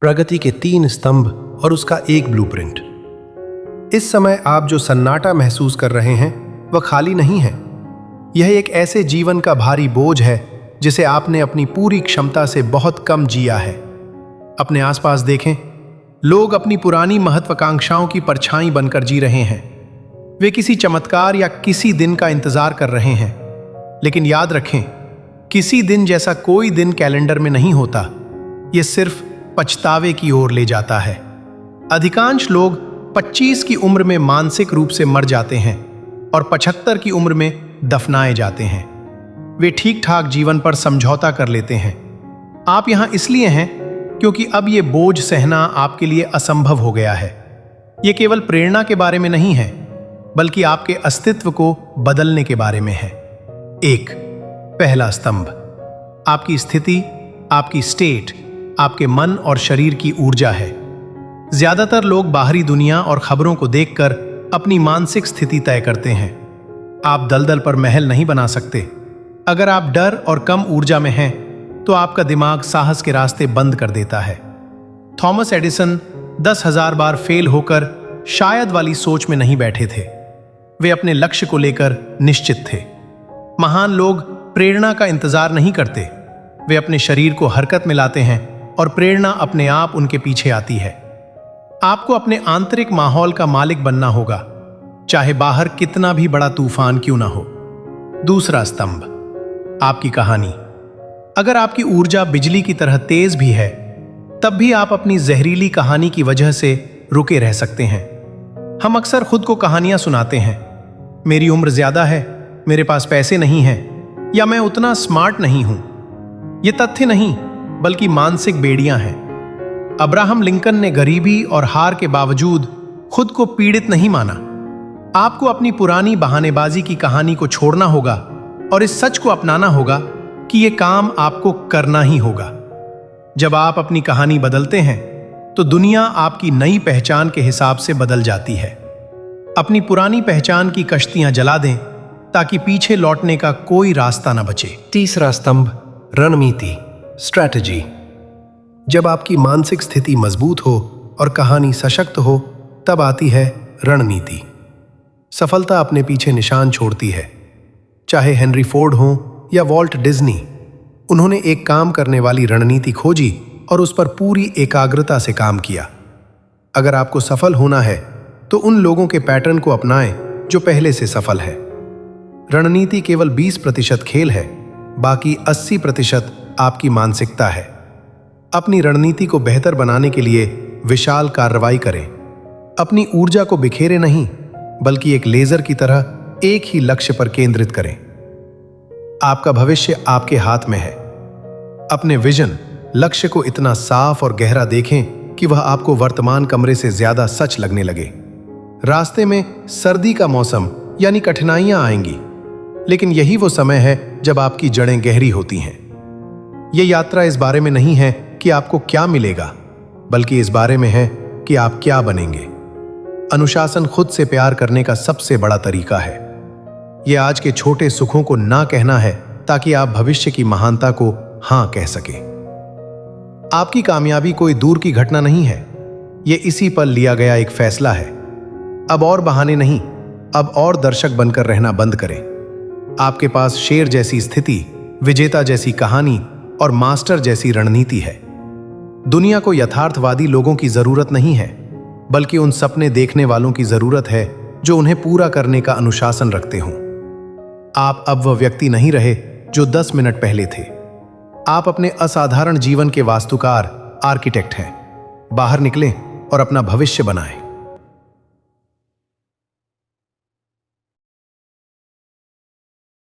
प्रगति के 3 स्तंभ और उसका एक ब्लूप्रिंट। इस समय आप जो सन्नाटा महसूस कर रहे हैं वह खाली नहीं है। यह एक ऐसे जीवन का भारी बोझ है जिसे आपने अपनी पूरी क्षमता से बहुत कम जिया है। अपने आसपास देखें, लोग अपनी पुरानी महत्वाकांक्षाओं की परछाई बनकर जी रहे हैं। वे किसी चमत्कार या किसी दिन का इंतजार कर रहे हैं, लेकिन याद रखें, किसी दिन जैसा कोई दिन कैलेंडर में नहीं होता। यह सिर्फ पछतावे की ओर ले जाता है। अधिकांश लोग 25 की उम्र में मानसिक रूप से मर जाते हैं और 75 की उम्र में दफनाए जाते हैं। वे ठीक ठाक जीवन पर समझौता कर लेते हैं। आप यहां इसलिए हैं क्योंकि अब यह बोझ सहना आपके लिए असंभव हो गया है। यह केवल प्रेरणा के बारे में नहीं है, बल्कि आपके अस्तित्व को बदलने के बारे में है। 1. पहला स्तंभ, आपकी स्थिति, आपकी स्टेट, आपके मन और शरीर की ऊर्जा है। ज्यादातर लोग बाहरी दुनिया और खबरों को देखकर अपनी मानसिक स्थिति तय करते हैं। आप दलदल पर महल नहीं बना सकते। अगर आप डर और कम ऊर्जा में हैं, तो आपका दिमाग साहस के रास्ते बंद कर देता है। थॉमस एडिसन 10,000 बार फेल होकर शायद वाली सोच में नहीं बैठे थे। वे अपने लक्ष्य को लेकर निश्चित थे। महान लोग प्रेरणा का इंतजार नहीं करते। वे अपने शरीर को हरकत में लाते हैं और प्रेरणा अपने आप उनके पीछे आती है। आपको अपने आंतरिक माहौल का मालिक बनना होगा, चाहे बाहर कितना भी बड़ा तूफान क्यों ना हो। दूसरा स्तंभ, आपकी कहानी। अगर आपकी ऊर्जा बिजली की तरह तेज भी है, तब भी आप अपनी जहरीली कहानी की वजह से रुके रह सकते हैं। हम अक्सर खुद को कहानियां सुनाते हैं। मेरी उम्र ज्यादा है, मेरे पास पैसे नहीं हैं, या मैं उतना स्मार्ट नहीं हूं। ये तथ्य नहीं, बल्कि मानसिक बेड़ियां हैं। अब्राहम लिंकन ने गरीबी और हार के बावजूद खुद को पीड़ित नहीं माना। आपको अपनी पुरानी बहानेबाजी की कहानी को छोड़ना होगा और इस सच को अपनाना होगा कि यह काम आपको करना ही होगा। जब आप अपनी कहानी बदलते हैं, तो दुनिया आपकी नई पहचान के हिसाब से बदल जाती है। अपनी पुरानी पहचान की कश्तियां जला दें, ताकि पीछे लौटने का कोई रास्ता न बचे। तीसरा स्तंभ, रणनीति, स्ट्रैटेजी। जब आपकी मानसिक स्थिति मजबूत हो और कहानी सशक्त हो, तब आती है रणनीति। सफलता अपने पीछे निशान छोड़ती है। चाहे हेनरी फोर्ड हो या वॉल्ट डिज्नी, उन्होंने एक काम करने वाली रणनीति खोजी और उस पर पूरी एकाग्रता से काम किया। अगर आपको सफल होना है, तो उन लोगों के पैटर्न को अपनाएं जो पहले से सफल है। रणनीति केवल 20% खेल है, बाकी 80% आपकी मानसिकता है। अपनी रणनीति को बेहतर बनाने के लिए विशाल कार्रवाई करें। अपनी ऊर्जा को बिखेरे नहीं, बल्कि एक लेजर की तरह एक ही लक्ष्य पर केंद्रित करें। आपका भविष्य आपके हाथ में है। अपने विजन, लक्ष्य को इतना साफ और गहरा देखें कि वह आपको वर्तमान कमरे से ज्यादा सच लगने लगे। रास्ते में सर्दी का मौसम यानी कठिनाइयां आएंगी, लेकिन यही वो समय है जब आपकी जड़ें गहरी होती हैं। यह यात्रा इस बारे में नहीं है कि आपको क्या मिलेगा, बल्कि इस बारे में है कि आप क्या बनेंगे। अनुशासन खुद से प्यार करने का सबसे बड़ा तरीका है। यह आज के छोटे सुखों को ना कहना है, ताकि आप भविष्य की महानता को हां कह सकें। आपकी कामयाबी कोई दूर की घटना नहीं है, यह इसी पल लिया गया एक फैसला है। अब और बहाने नहीं, अब और दर्शक बनकर रहना बंद करें। आपके पास शेर जैसी स्थिति, विजेता जैसी कहानी और मास्टर जैसी रणनीति है। दुनिया को यथार्थवादी लोगों की जरूरत नहीं है, बल्कि उन सपने देखने वालों की जरूरत है जो उन्हें पूरा करने का अनुशासन रखते हों। आप अब वह व्यक्ति नहीं रहे जो 10 मिनट पहले थे। आप अपने असाधारण जीवन के वास्तुकार, आर्किटेक्ट हैं। बाहर निकलें और अपना भविष्य बनाएं।